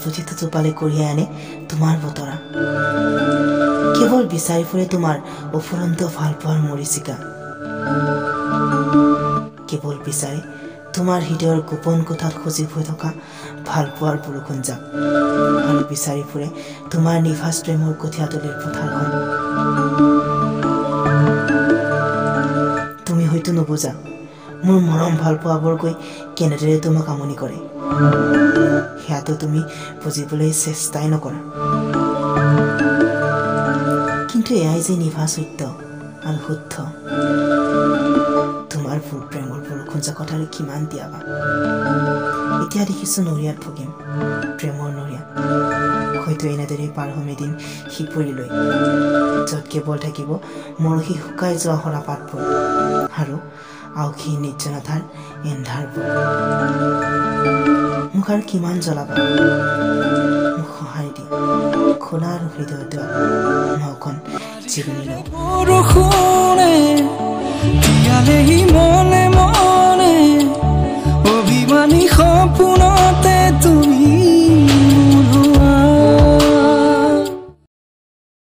প্ৰতিটো টোপালে কঢ়িয়াই আনে তোমাৰ বতৰা কেৱল বিচাৰি ফুৰে তোমাৰ অফুৰন্ত ভালপোৱাৰ মৰিচিকা কেৱল বিচাৰে তোমাৰ হৃদয়ৰ গোপন কোঠাত সজীৱ হৈ থকা ভালপোৱাৰ বৰষুণ জাক আৰু বিচাৰি ফুৰে তোমাৰ নিভাজ প্ৰেমৰ কঠীয়াতলিৰ পথাৰখন তুমি হয়তো নুবুজা মোৰ মৰম ভালপোৱাবোৰ গৈ কেনেদৰে তোমাক আমনি কৰে সেয়াতো তুমি বুজিবলৈ চেষ্টাই নকৰা কিন্তু এয়াই যে নিভাজ সত্য আৰু শুদ্ধ তোমাৰ ফুল প্ৰেমৰ বৰষুণ জাকত আৰু কিমান দিয়াবা এতিয়া দেখিছো নৰিয়াত ভুগিম প্ৰেমৰ নৰিয়া হয়তো এনেদৰে পাৰ হ'ম এদিন শিপৰিলৈ য'ত কেৱল থাকিব মৰহি শুকাই যোৱা সৰা পাতবোৰ আৰু আউখি নিৰ্জনতাৰ এন্ধাৰবোৰ মোক আৰু কিমান জ্বলাবা মোক সহায় দি খোলা আৰু হৃদয় দুৱাৰ মই অকণ জীৱনী লওঁ